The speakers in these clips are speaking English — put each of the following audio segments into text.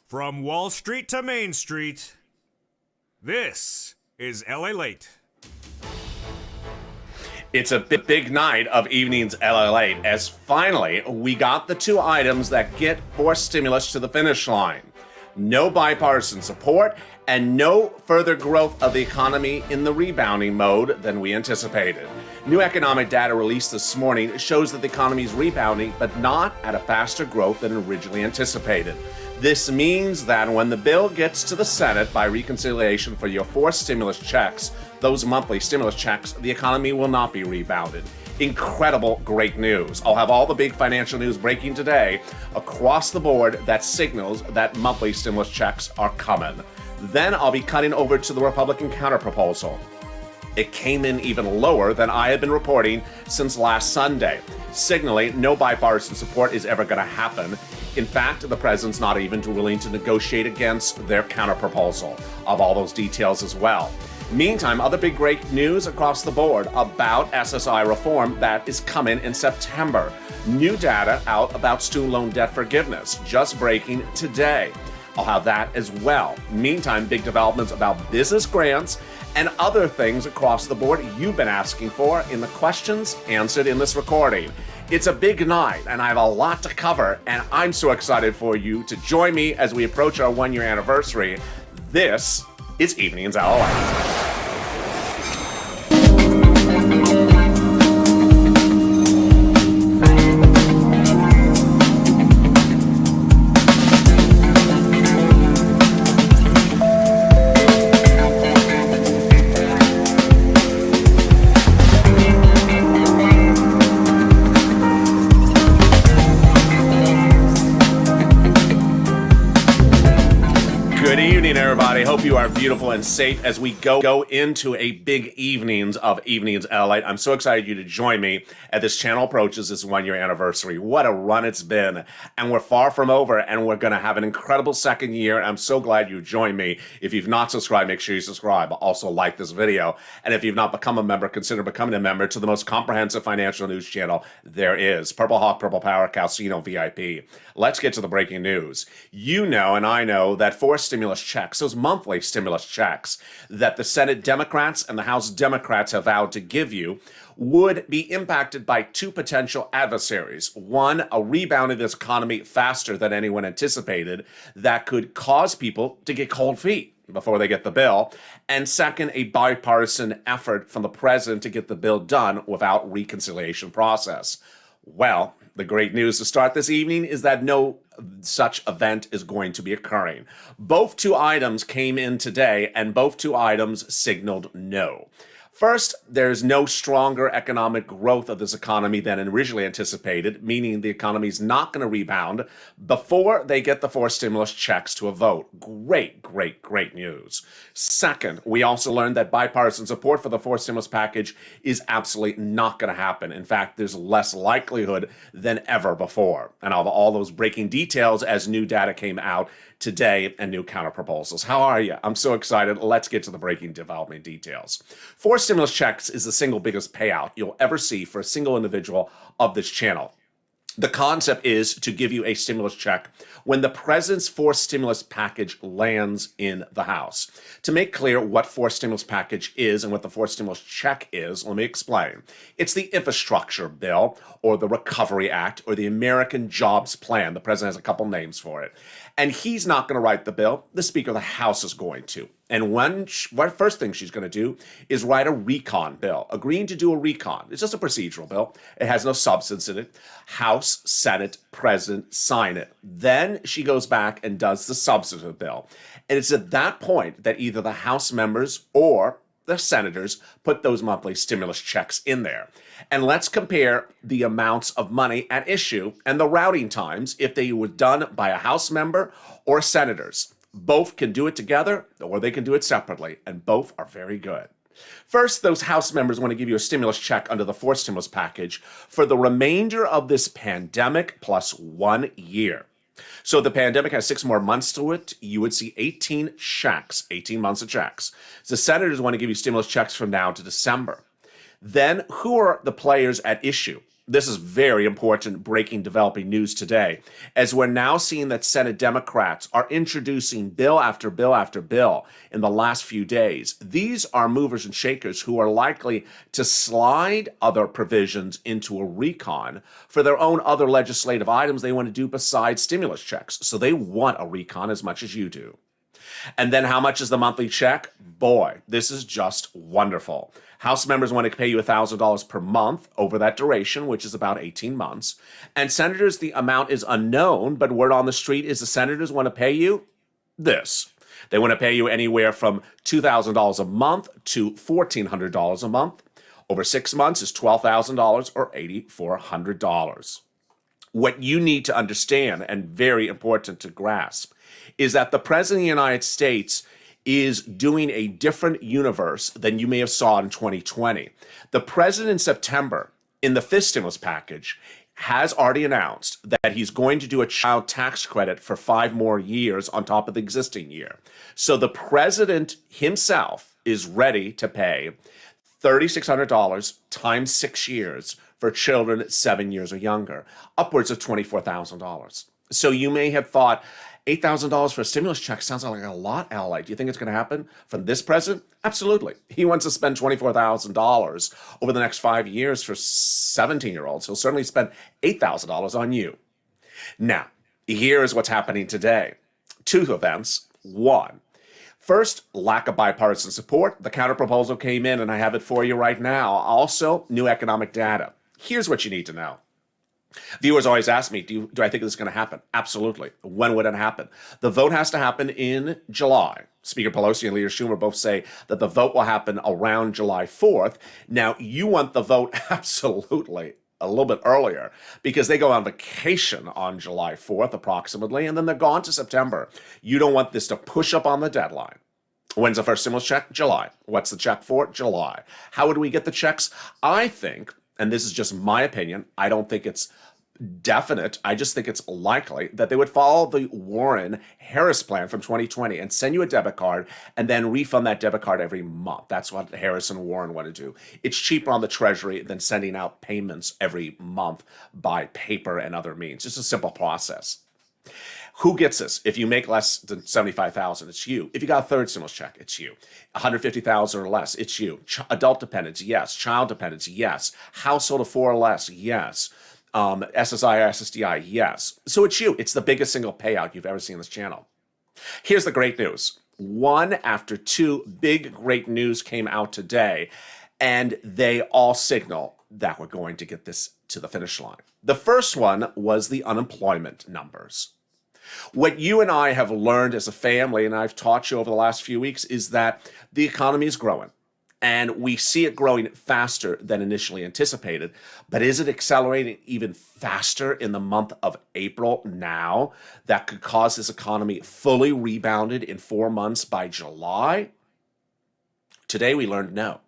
From Wall Street to Main Street, this is Lalate. It's a big night of evenings Lalate as finally we got the two items that get forced stimulus to the finish line. No bipartisan support and no further growth of the economy in the rebounding mode than we anticipated. New economic data released this morning shows that the economy is rebounding, but not at a faster growth than originally anticipated. This means that when the bill gets to the Senate by reconciliation for your forced stimulus checks, those monthly stimulus checks, the economy will not be rebounded. Incredible, great news. I'll have all the big financial news breaking today across the board that signals that monthly stimulus checks are coming. Then I'll be cutting over to the Republican counterproposal. It came in even lower than I had been reporting since last Sunday, signaling no bipartisan support is ever going to happen. In fact, the president's not even willing to negotiate against their counterproposal. Of all those details as well. Meantime, other big great news across the board about SSI reform that is coming in September. New data out about student loan debt forgiveness, just breaking today. I'll have that as well. Meantime, big developments about business grants and other things across the board you've been asking for in the questions answered in this recording. It's a big night, and I have a lot to cover, and I'm so excited for you to join me as we approach our one-year anniversary. This is Evenings Lalate. Everybody, hope you are beautiful and safe as we go into a big evenings of Evenings Lalate. I'm so excited you to join me as this channel approaches its one-year anniversary. What a run it's been, and we're far from over, and we're going to have an incredible second year. I'm so glad you joined me. If you've not subscribed, make sure you subscribe. Also like this video, and if you've not become a member, consider becoming a member to the most comprehensive financial news channel there is. Purple Hawk, Purple Power, Calcino VIP. Let's get to the breaking news. You know, and I know that forced stimulus checks, those monthly stimulus checks that the Senate Democrats and the House Democrats have vowed to give you would be impacted by two potential adversaries. One, a rebound in this economy faster than anyone anticipated that could cause people to get cold feet before they get the bill. And second, a bipartisan effort from the president to get the bill done without reconciliation process. Well, the great news to start this evening is that no such event is going to be occurring. Both two items came in today, and both two items signaled no. First, there's no stronger economic growth of this economy than originally anticipated, meaning the economy is not going to rebound before they get the forced stimulus checks to a vote. Great news. Second, we also learned that bipartisan support for the forced stimulus package is absolutely not going to happen. In fact, there's less likelihood than ever before. And I'll have all those breaking details as new data came out today and new counterproposals. How are you? I'm so excited. Let's get to the breaking development details. Forced stimulus checks is the single biggest payout you'll ever see for a single individual of this channel. The concept is to give you a stimulus check when the president's forced stimulus package lands in the House. To make clear what forced stimulus package is and what the forced stimulus check is, let me explain. It's the infrastructure bill or the Recovery Act or the American Jobs Plan. The president has a couple names for it. And he's not going to write the bill. The Speaker of the House is going to. And what first thing she's going to do is write a recon bill, agreeing to do a recon. It's just a procedural bill. It has no substance in it. House, Senate, President sign it. Then she goes back and does the substantive bill. And it's at that point that either the House members or the senators put those monthly stimulus checks in there. And let's compare the amounts of money at issue and the routing times if they were done by a House member or senators. Both can do it together or they can do it separately, and both are very good. First, those House members want to give you a stimulus check under the forced stimulus package for the remainder of this pandemic plus 1 year. So the pandemic has 6 more months to it. You would see 18 checks, 18 months of checks. The senators want to give you stimulus checks from now to December. Then who are the players at issue? This is very important breaking developing news today, as we're now seeing that Senate Democrats are introducing bill after bill after bill in the last few days. These are movers and shakers who are likely to slide other provisions into a recon for their own other legislative items they want to do besides stimulus checks. So they want a recon as much as you do. And then how much is the monthly check? Boy, this is just wonderful. House members want to pay you $1,000 per month over that duration, which is about 18 months. And senators, the amount is unknown, but word on the street is the senators want to pay you this. They want to pay you anywhere from $2,000 a month to $1,400 a month. Over 6 months is $12,000 or $8,400. What you need to understand, and very important to grasp, is that the President of the United States is doing a different universe than you may have saw in 2020. The President in September, in the fifth stimulus package, has already announced that he's going to do a child tax credit for 5 more years on top of the existing year. So the President himself is ready to pay $3,600 times 6 years for children 7 years or younger, upwards of $24,000. So you may have thought, $8,000 for a stimulus check sounds like a lot, Ally. Do you think it's going to happen from this president? Absolutely. He wants to spend $24,000 over the next 5 years for 17-year-olds. He'll certainly spend $8,000 on you. Now, here is what's happening today. 2 events. 1, first, lack of bipartisan support. The counterproposal came in, and I have it for you right now. Also, new economic data. Here's what you need to know. Viewers always ask me, do I think this is going to happen? Absolutely. When would it happen? The vote has to happen in July. Speaker Pelosi and Leader Schumer both say that the vote will happen around July 4th. Now, you want the vote absolutely a little bit earlier because they go on vacation on July 4th approximately, and then they're gone to September. You don't want this to push up on the deadline. When's the first stimulus check? July. What's the check for? July. How would we get the checks? I think, and this is just my opinion, I don't think it's definite, I just think it's likely that they would follow the Warren-Harris plan from 2020 and send you a debit card and then refund that debit card every month. That's what Harris and Warren want to do. It's cheaper on the Treasury than sending out payments every month by paper and other means. It's a simple process. Who gets this? If you make less than $75,000, it's you. If you got a third stimulus check, it's you. $150,000 or less, it's you. Adult dependents, yes. Child dependents, yes. Household of 4 or less, yes. SSI or SSDI, yes. So it's you. It's the biggest single payout you've ever seen on this channel. Here's the great news. 1 after 2 big great news came out today, and they all signal that we're going to get this to the finish line. The first one was the unemployment numbers. What you and I have learned as a family, and I've taught you over the last few weeks, is that the economy is growing. And we see it growing faster than initially anticipated. But is it accelerating even faster in the month of April now that could cause this economy fully rebounded in 4 months by July? Today we learned no.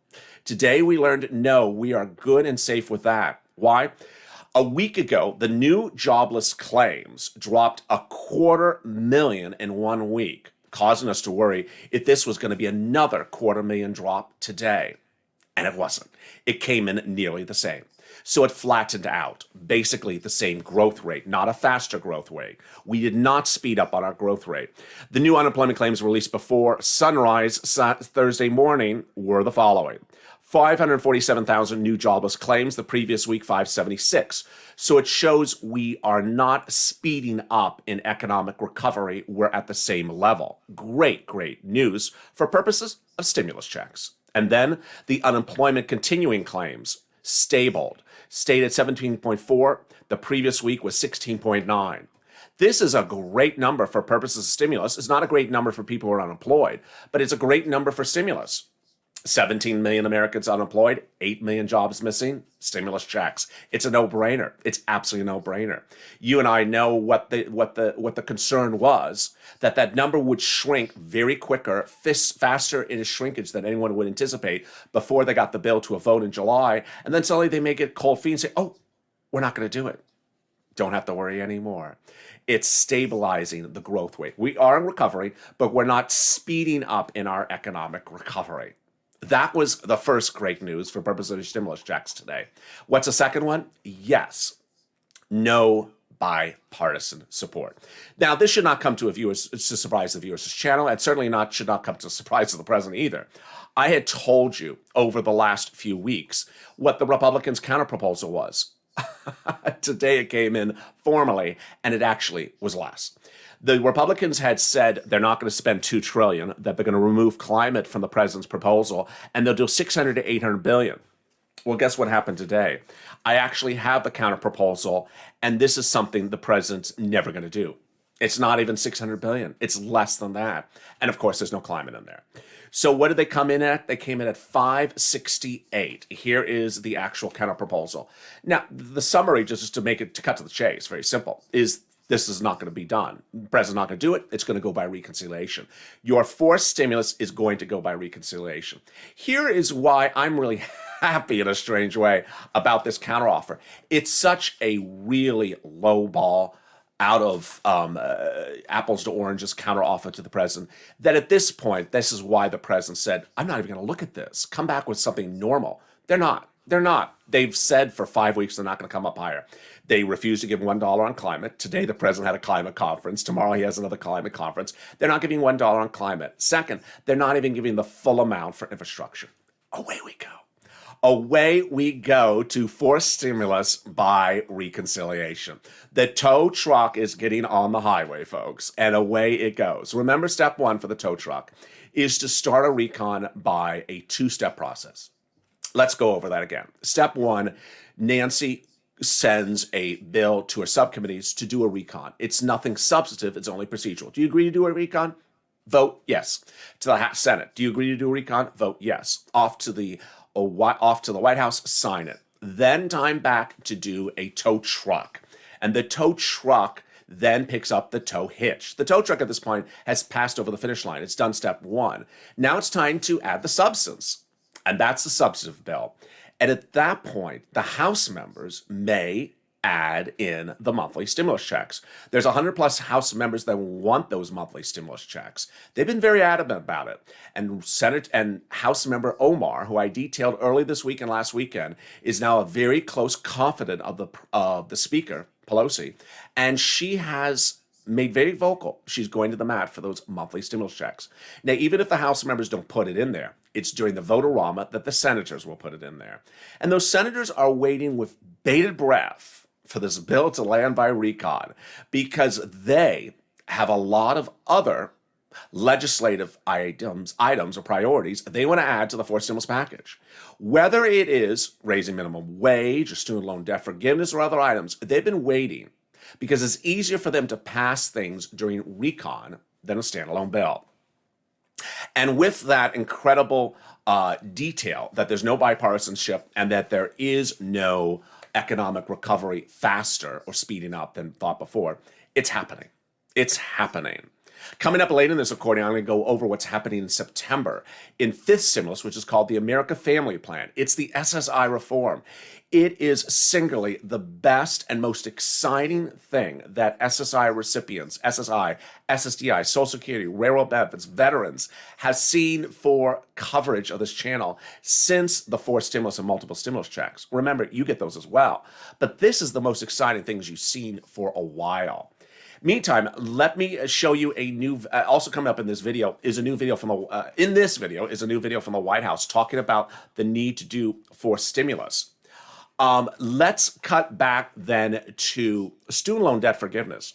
Today we learned no, we are good and safe with that. Why? A week ago, the new jobless claims dropped 250,000 in 1 week, causing us to worry if this was going to be another 250,000 drop today. And it wasn't. It came in nearly the same. So it flattened out, basically the same growth rate, not a faster growth rate. We did not speed up on our growth rate. The new unemployment claims released before sunrise Thursday morning were the following. 547,000 new jobless claims, the previous week 576. So it shows we are not speeding up in economic recovery. We're at the same level. Great news for purposes of stimulus checks. And then the unemployment continuing claims, stayed at 17.4. The previous week was 16.9. This is a great number for purposes of stimulus. It's not a great number for people who are unemployed, but it's a great number for stimulus. 17 million Americans unemployed, 8 million jobs missing, stimulus checks. It's a no-brainer. It's absolutely a no-brainer. You and I know what the concern was, that number would shrink very quicker, faster in its shrinkage than anyone would anticipate before they got the bill to a vote in July, and then suddenly they make it cold feet and say, oh, we're not going to do it. Don't have to worry anymore. It's stabilizing the growth rate. We are in recovery, but we're not speeding up in our economic recovery. That was the first great news for purposes of stimulus checks today. What's the second one? Yes, no bipartisan support. Now, this should not come to surprise the viewers of this channel, and certainly should not come to the surprise of the president either. I had told you over the last few weeks what the Republicans' counterproposal was. Today it came in formally, and it actually was less. The Republicans had said they're not going to spend $2 trillion, that they're going to remove climate from the president's proposal, and they'll do 600 to 800 billion. Well, guess what happened today? I actually have the counterproposal, and this is something the president's never going to do. It's not even 600 billion. It's less than that. And of course, there's no climate in there. So what did they come in at? They came in at 568. Here is the actual counterproposal. Now, the summary, just to cut to the chase, very simple, is this is not going to be done. The president's not going to do it. It's going to go by reconciliation. Your forced stimulus is going to go by reconciliation. Here is why I'm really happy in a strange way about this counteroffer. It's such a really low ball, out of apples to oranges counteroffer to the president, that at this point, this is why the president said, I'm not even going to look at this. Come back with something normal. They're not. They've said for 5 weeks they're not going to come up higher. They refused to give $1 on climate. Today, the president had a climate conference. Tomorrow, he has another climate conference. They're not giving $1 on climate. Second, they're not even giving the full amount for infrastructure. Away we go. Away we go to forced stimulus by reconciliation. The tow truck is getting on the highway, folks, and away it goes. Remember, step one for the tow truck is to start a recon by a two-step process. Let's go over that again. Step one, Nancy sends a bill to her subcommittees to do a recon. It's nothing substantive, it's only procedural. Do you agree to do a recon? Vote yes. To the Senate, do you agree to do a recon? Vote yes. Off to the White House, sign it. Then time back to do a tow truck. And the tow truck then picks up the tow hitch. The tow truck at this point has passed over the finish line. It's done step one. Now it's time to add the substance. And that's the substantive bill. And at that point, the House members may add in the monthly stimulus checks. There's 100 plus House members that want those monthly stimulus checks. They've been very adamant about it. And Senate and House member Omar, who I detailed early this week and last weekend, is now a very close confidant of the Speaker, Pelosi, and she has made very vocal she's going to the mat for those monthly stimulus checks. Now, even if the House members don't put it in there, it's during the vote-a-rama that the senators will put it in there. And those senators are waiting with bated breath for this bill to land by recon because they have a lot of other legislative items or priorities they want to add to the forced stimulus package. Whether it is raising minimum wage or student loan debt forgiveness or other items, they've been waiting because it's easier for them to pass things during recon than a standalone bill. And with that incredible detail that there's no bipartisanship and that there is no economic recovery faster or speeding up than thought before, it's happening. It's happening. Coming up later in this recording, I'm going to go over what's happening in September in fifth stimulus, which is called the America Family Plan. It's the SSI reform. It is singularly the best and most exciting thing that SSI recipients, SSI, SSDI, Social Security, railroad benefits, veterans, has seen for coverage of this channel since the forced stimulus and multiple stimulus checks. Remember, you get those as well. But this is the most exciting things you've seen for a while. Meantime, let me show you a new, also coming up in this video is a new video from the White House talking about the need to do forced stimulus. Let's cut back then to student loan debt forgiveness.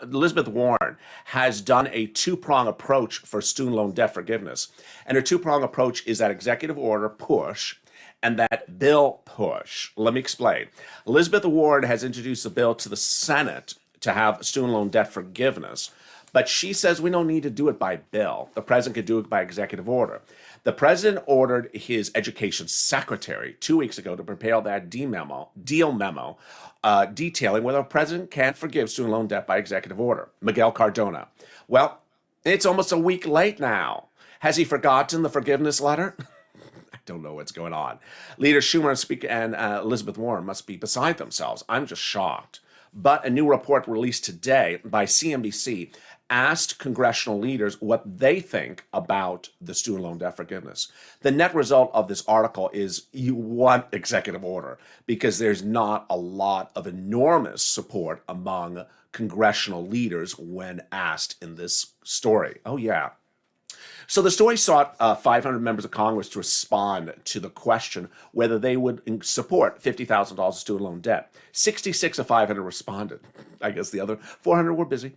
Elizabeth Warren has done a two-prong approach for student loan debt forgiveness. And her two-prong approach is that executive order push and that bill push. Let me explain. Elizabeth Warren has introduced a bill to the Senate to have student loan debt forgiveness, but she says we don't need to do it by bill. The president could do it by executive order. The president ordered his education secretary 2 weeks ago to prepare that deal memo detailing whether a president can forgive student loan debt by executive order. Miguel Cardona. Well, it's almost a week late now. Has he forgotten the forgiveness letter? I don't know what's going on. Leader Schumer and Elizabeth Warren must be beside themselves. I'm just shocked. But a new report released today by CNBC asked congressional leaders what they think about the student loan debt forgiveness. The net result of this article is you want executive order because there's not a lot of enormous support among congressional leaders when asked in this story. Oh, yeah. So the story sought 500 members of Congress to respond to the question whether they would support $50,000 of student loan debt. 66 of 500 responded. I guess the other 400 were busy.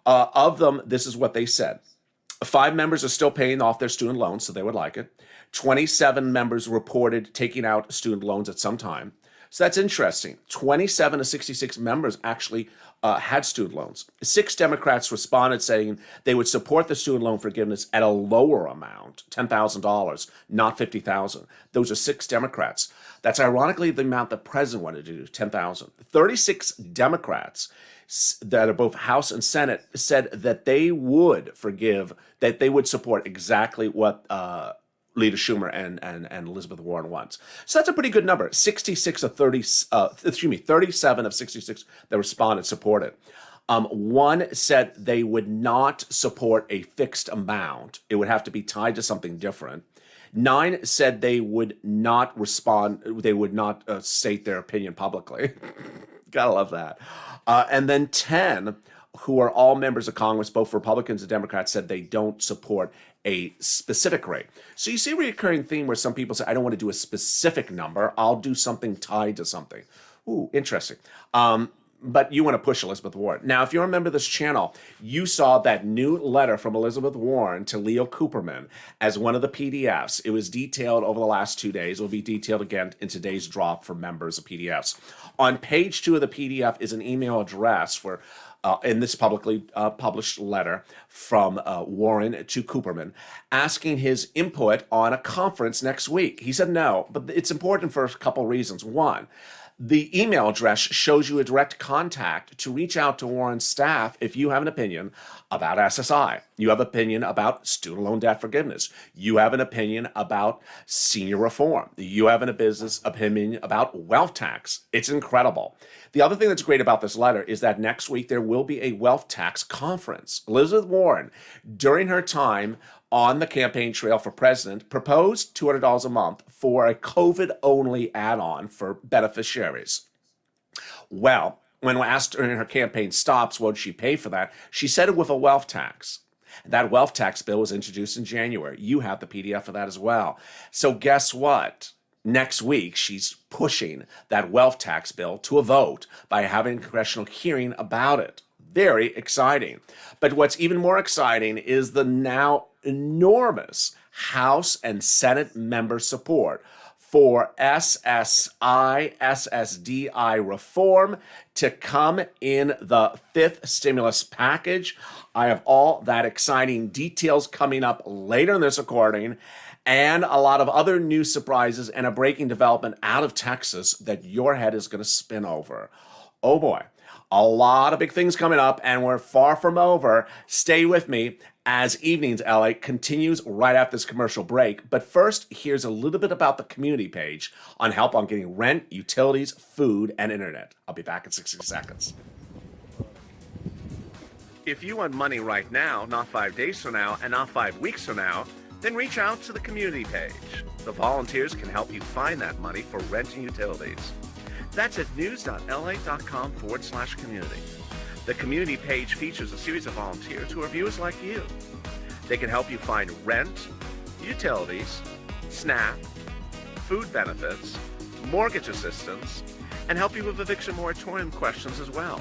Of them, this is what they said. 5 members are still paying off their student loans, so they would like it. 27 members reported taking out student loans at some time. So that's interesting. 27 of 66 members actually had student loans. 6 Democrats responded saying they would support the student loan forgiveness at a lower amount, $10,000, not $50,000. Those are 6 Democrats. That's ironically the amount the president wanted to do, $10,000. 36 Democrats that are both House and Senate said that they would support exactly what Leader Schumer and Elizabeth Warren wants. So that's a pretty good number. 37 of 66 that responded supported. 1 said they would not support a fixed amount. It would have to be tied to something different. 9 said they would not respond. They would not state their opinion publicly. Gotta love that. And then 10, who are all members of Congress, both Republicans and Democrats, said they don't support a specific rate. So you see a recurring theme where some people say, I don't want to do a specific number. I'll do something tied to something. Ooh, interesting. But you want to push Elizabeth Warren. Now, if you remember this channel, you saw that new letter from Elizabeth Warren to Leo Cooperman as one of the PDFs. It was detailed over the last 2 days. It will be detailed again in today's drop for members of PDFs. On page 2 of the PDF is an email address for in this publicly published letter from Warren to Cooperman, asking his input on a conference next week. He said no, but it's important for a couple reasons. One, the email address shows you a direct contact to reach out to Warren's staff if you have an opinion about SSI. You have an opinion about student loan debt forgiveness. You have an opinion about senior reform. You have an opinion about wealth tax. It's incredible. The other thing that's great about this letter is that next week there will be a wealth tax conference. Elizabeth Warren, during her time on the campaign trail for president, proposed $200 a month for a COVID-only add-on for beneficiaries. Well, when asked during her campaign stops, what would she pay for that? She said it with a wealth tax. That wealth tax bill was introduced in January. You have the PDF for that as well. So guess what? Next week, she's pushing that wealth tax bill to a vote by having a congressional hearing about it. Very exciting. But what's even more exciting is the now enormous House and Senate member support for SSI reform to come in the 5th stimulus package. I have all that exciting details coming up later in this recording, and a lot of other new surprises and a breaking development out of Texas that your head is going to spin over. Oh boy, a lot of big things coming up, and we're far from over. Stay with me as Evenings LA continues right after this commercial break. But first, here's a little bit about the community page on help on getting rent, utilities, food, and internet. I'll be back in 60 seconds. If you want money right now, not 5 days from now, and not 5 weeks from now, then reach out to the community page. The volunteers can help you find that money for rent and utilities. That's at news.la.com/community. The community page features a series of volunteers who are viewers like you. They can help you find rent, utilities, SNAP, food benefits, mortgage assistance, and help you with eviction moratorium questions as well.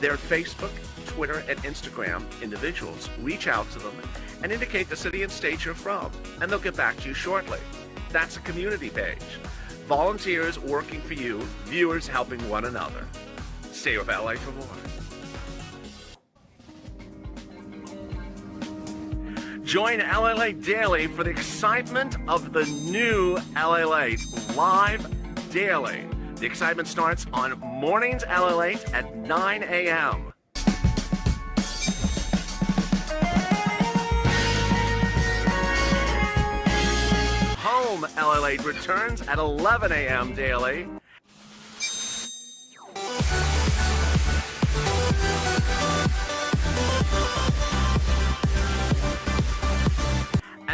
They're Facebook, Twitter, and Instagram individuals. Reach out to them and indicate the city and state you're from, and they'll get back to you shortly. That's a community page. Volunteers working for you, viewers helping one another. Stay with LA for more. Join LA Late Daily for the excitement of the new LA Late live daily. The excitement starts on mornings LA Late at 9 a.m. Home LA Late returns at 11 a.m. daily.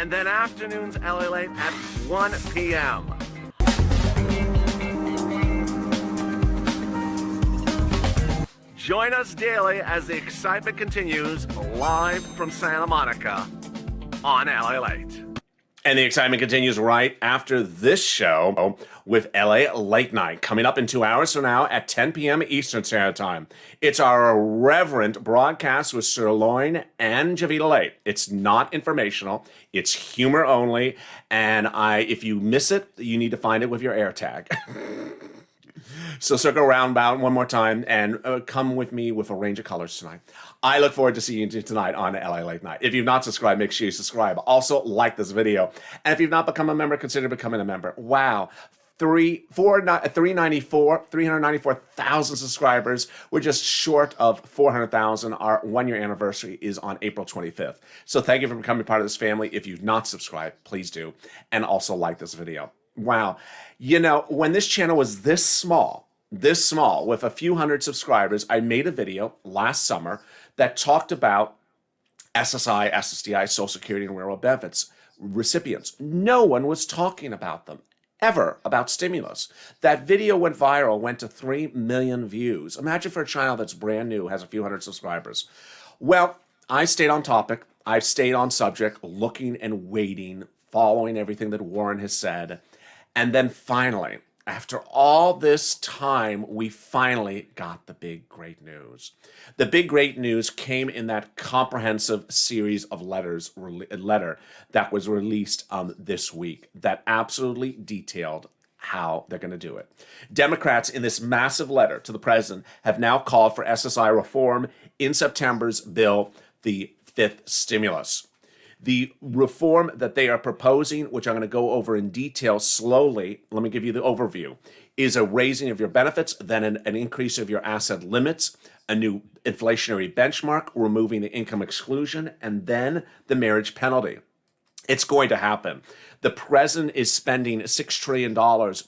and then afternoons LA Late at 1 p.m. Join us daily as the excitement continues live from Santa Monica on LA Late. And the excitement continues right after this show with LA Late Night, coming up in 2 hours from now at 10 p.m. Eastern Standard Time. It's our irreverent broadcast with Sirloin and Javita Late. It's not informational. It's humor only. And if you miss it, you need to find it with your AirTag. So circle around about one more time and come with me with a range of colors tonight. I look forward to seeing you tonight on LA Late Night. If you've not subscribed, make sure you subscribe. Also, like this video. And if you've not become a member, consider becoming a member. Wow. 394,000 subscribers. We're just short of 400,000. Our 1-year anniversary is on April 25th. So thank you for becoming part of this family. If you've not subscribed, please do. And also like this video. Wow. You know, when this channel was this small with a few hundred subscribers, I made a video last summer that talked about SSI, SSDI, Social Security, and Railroad benefits recipients. No one was talking about them ever, about stimulus. That video went viral, went to 3 million views. Imagine for a channel that's brand new, has a few hundred subscribers. Well, I stayed on topic. I've stayed on subject, looking and waiting, following everything that Warren has said. And then finally, after all this time, we finally got the big, great news. The big, great news came in that comprehensive series of letter that was released this week that absolutely detailed how they're going to do it. Democrats in this massive letter to the president have now called for SSI reform in September's bill, the fifth stimulus. The reform that they are proposing, which I'm going to go over in detail slowly, let me give you the overview, is a raising of your benefits, then an increase of your asset limits, a new inflationary benchmark, removing the income exclusion, and then the marriage penalty. It's going to happen. The president is spending $6 trillion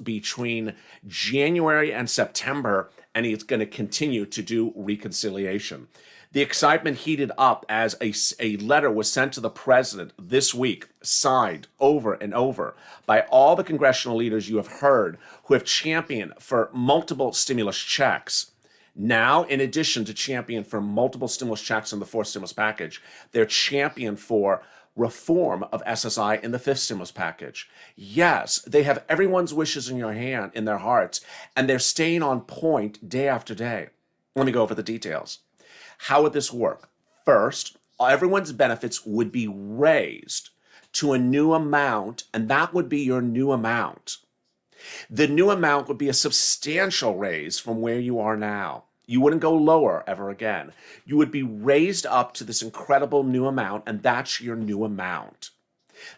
between January and September, and he's going to continue to do reconciliation. The excitement heated up as a letter was sent to the president this week, signed over and over by all the congressional leaders you have heard who have championed for multiple stimulus checks. Now, in addition to champion for multiple stimulus checks in the fourth stimulus package, they're champion for reform of SSI in the fifth stimulus package. Yes, they have everyone's wishes in their hearts, and they're staying on point day after day. Let me go over the details. How would this work? First, everyone's benefits would be raised to a new amount, and that would be your new amount. The new amount would be a substantial raise from where you are now. You wouldn't go lower ever again. You would be raised up to this incredible new amount, and that's your new amount.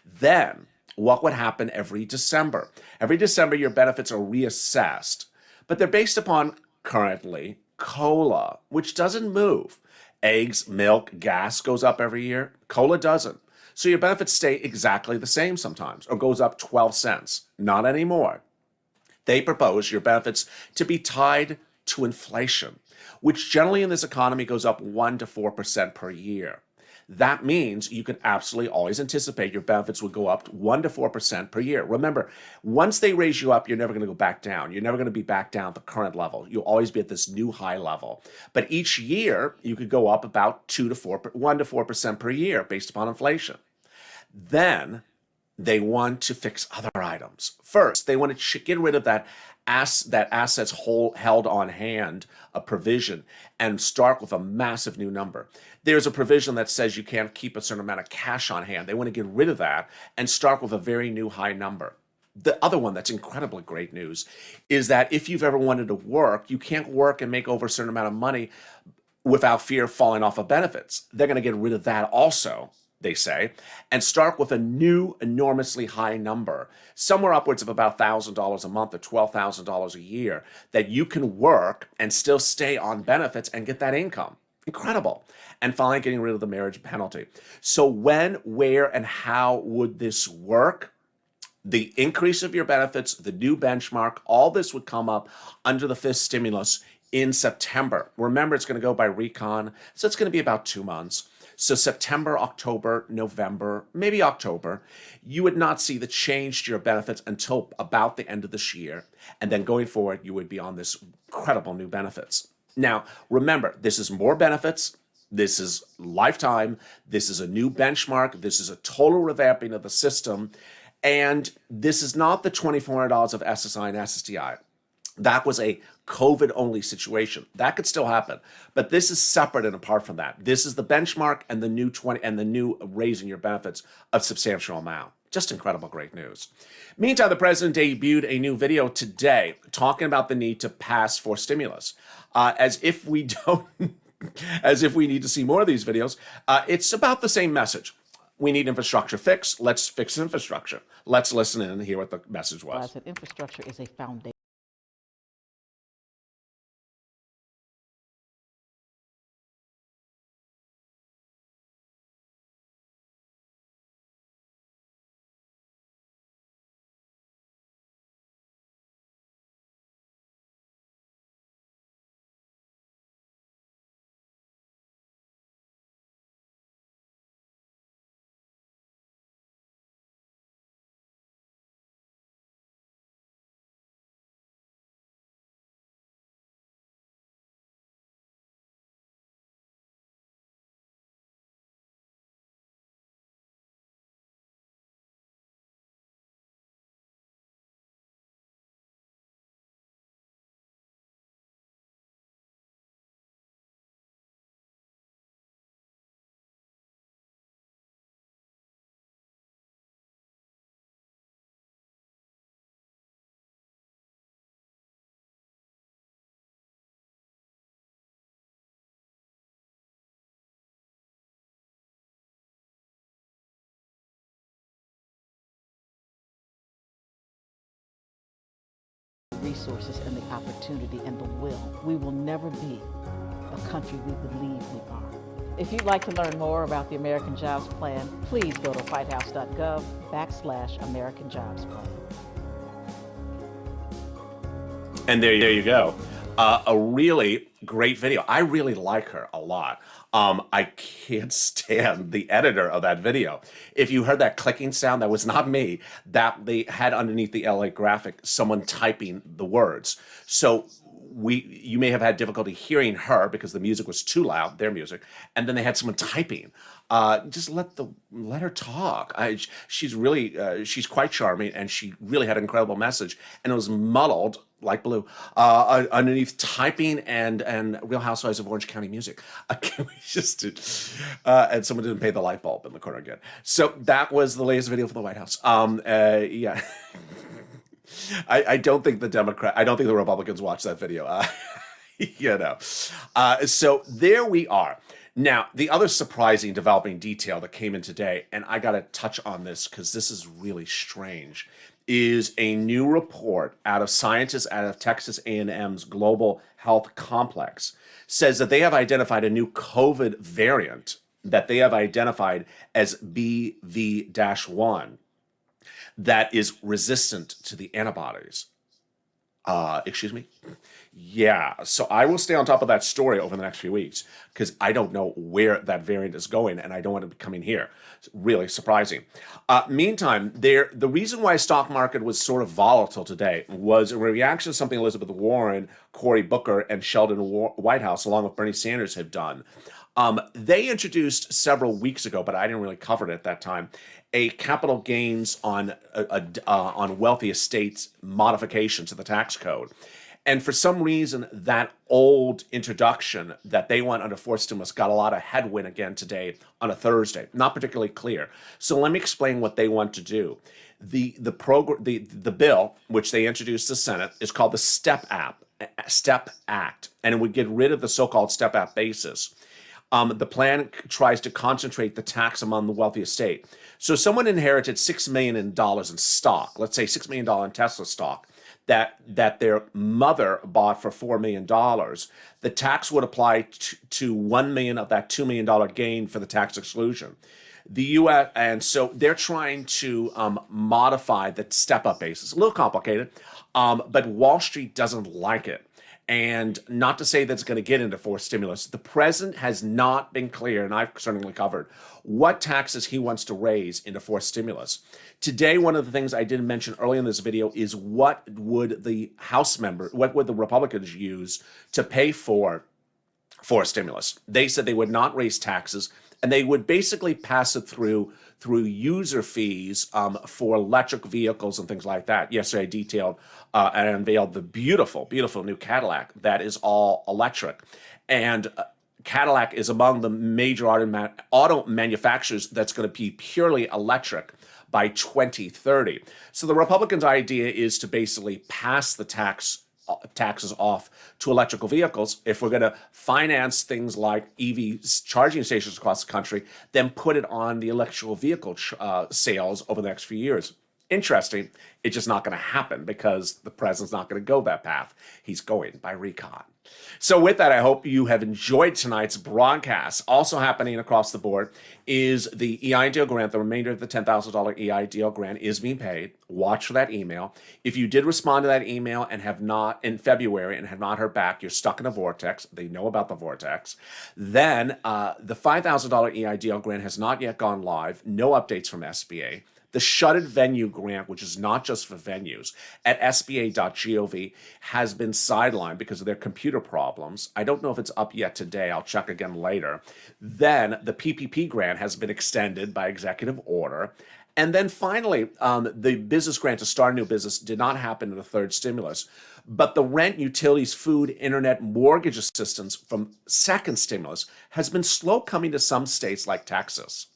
Then, what would happen every December? Every December, your benefits are reassessed, but they're based upon currently COLA, which doesn't move. Eggs, milk, gas goes up every year. COLA doesn't. So your benefits stay exactly the same sometimes, or goes up 12 cents. Not anymore. They propose your benefits to be tied to inflation, which generally in this economy goes up 1 to 4% per year. That means you can absolutely always anticipate your benefits would go up 1 to 4% per year. Remember, once they raise you up, you're never going to go back down. You're never going to be back down at the current level. You'll always be at this new high level. But each year, you could go up about 1 to 4% per year based upon inflation. Then they want to fix other items. First, they want to get rid of that assets held on hand, a provision, and start with a massive new number. There's a provision that says you can't keep a certain amount of cash on hand. They want to get rid of that and start with a very new high number. The other one that's incredibly great news is that if you've ever wanted to work, you can't work and make over a certain amount of money without fear of falling off of benefits. They're going to get rid of that also, they say, and start with a new enormously high number, somewhere upwards of about $1,000 a month or $12,000 a year, that you can work and still stay on benefits and get that income. Incredible. And finally, getting rid of the marriage penalty. So when, where, and how would this work? The increase of your benefits, the new benchmark, all this would come up under the fifth stimulus in September. Remember, it's going to go by recon, so it's going to be about 2 months. So September, October, November, maybe October, you would not see the change to your benefits until about the end of this year. And then going forward, you would be on this incredible new benefits. Now, remember, this is more benefits. This is lifetime. This is a new benchmark. This is a total revamping of the system. And this is not the $2,400 of SSI and SSDI. That was a COVID-only situation. That could still happen, but this is separate and apart from that. This is the benchmark and the new raising your benefits of substantial amount. Just incredible, great news. Meantime, the president debuted a new video today talking about the need to pass for stimulus, as if we don't, as if we need to see more of these videos. It's about the same message. We need infrastructure fix. Let's fix infrastructure. Let's listen in and hear what the message was. That infrastructure is a foundation. Resources and the opportunity and the will. We will never be the country we believe we are. If you'd like to learn more about the American Jobs Plan, please go to whitehouse.gov/American Jobs Plan. And there you go. A really great video. I really like her a lot. I can't stand the editor of that video. If you heard that clicking sound, that was not me. That they had underneath the LA graphic someone typing the words. So you may have had difficulty hearing her because the music was too loud, their music, and then they had someone typing. Just let her talk. She's quite charming, and she really had an incredible message, and it was muddled like blue underneath typing and Real Housewives of Orange County music. And someone didn't pay the light bulb in the corner again. So that was the latest video from the White House. Yeah. I don't think the Republicans watched that video. So there we are. Now, the other surprising developing detail that came in today, and I got to touch on this because this is really strange, is a new report out of scientists out of Texas A&M's Global Health Complex says that they have identified a new COVID variant that they have identified as BV-1 that is resistant to the antibodies. Excuse me? Yeah, so I will stay on top of that story over the next few weeks because I don't know where that variant is going and I don't want it coming here. It's really surprising. Meantime, the reason why stock market was sort of volatile today was a reaction to something Elizabeth Warren, Cory Booker, and Sheldon Whitehouse, along with Bernie Sanders, have done. They introduced several weeks ago, but I didn't really cover it at that time, a capital gains on wealthy estates modification to the tax code. And for some reason, that old introduction that they went under forced stimulus got a lot of headwind again today on a Thursday. Not particularly clear. So let me explain what they want to do. The bill, which they introduced to the Senate, is called the STEP Act, and it would get rid of the so-called STEP Act basis. The plan tries to concentrate the tax among the wealthy estate. So someone inherited $6 million in stock, let's say $6 million in Tesla stock, that their mother bought for $4 million. The tax would apply to $1 million of that $2 million gain for the tax exclusion. The U.S. and so they're trying to modify the step-up basis. A little complicated, but Wall Street doesn't like it. And not to say that's going to get into forced stimulus. The president has not been clear, and I've certainly covered, what taxes he wants to raise into forced stimulus. Today, one of the things I didn't mention early in this video is what would the what would the Republicans use to pay for stimulus? They said they would not raise taxes, and they would basically pass it through user fees for electric vehicles and things like that. Yesterday, I detailed and unveiled the beautiful, beautiful new Cadillac that is all electric. And Cadillac is among the major auto manufacturers that's going to be purely electric by 2030. So the Republicans' idea is to basically pass the taxes off to electrical vehicles. If we're going to finance things like EV charging stations across the country, then put it on the electrical vehicle sales over the next few years. Interesting. It's just not going to happen because the president's not going to go that path. He's going by recon. So with that, I hope you have enjoyed tonight's broadcast. Also happening across the board is the EIDL grant. The remainder of the $10,000 EIDL grant is being paid. Watch for that email. If you did respond to that email and have not in February and have not heard back, you're stuck in a vortex. They know about the vortex. Then the $5,000 EIDL grant has not yet gone live. No updates from SBA. The shuttered venue grant, which is not just for venues, at sba.gov has been sidelined because of their computer problems. I don't know if it's up yet today. I'll check again later. Then the PPP grant has been extended by executive order. And then finally, the business grant to start a new business did not happen in the third stimulus. But the rent, utilities, food, internet, mortgage assistance from second stimulus has been slow coming to some states like Texas.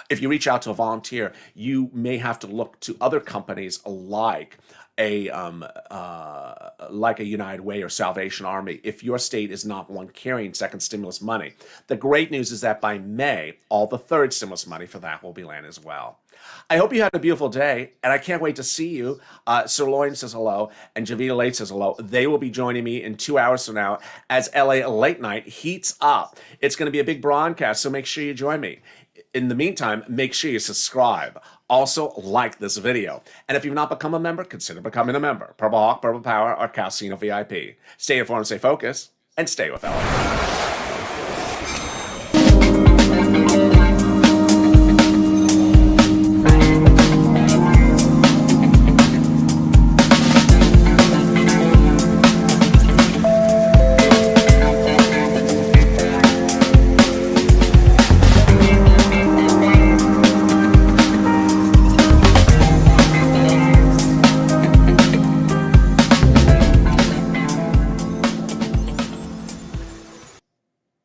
If you reach out to a volunteer, you may have to look to other companies like a United Way or Salvation Army if your state is not one carrying second stimulus money. The great news is that by May, all the third stimulus money for that will be landed as well. I hope you had a beautiful day, and I can't wait to see you. Sirloin says hello, and Javita Late says hello. They will be joining me in 2 hours from now as LA Late Night heats up. It's going to be a big broadcast, so make sure you join me. In the meantime, make sure you subscribe. Also, like this video. And if you've not become a member, consider becoming a member. Purple Hawk, Purple Power, or Casino VIP. Stay informed, stay focused, and stay with LA.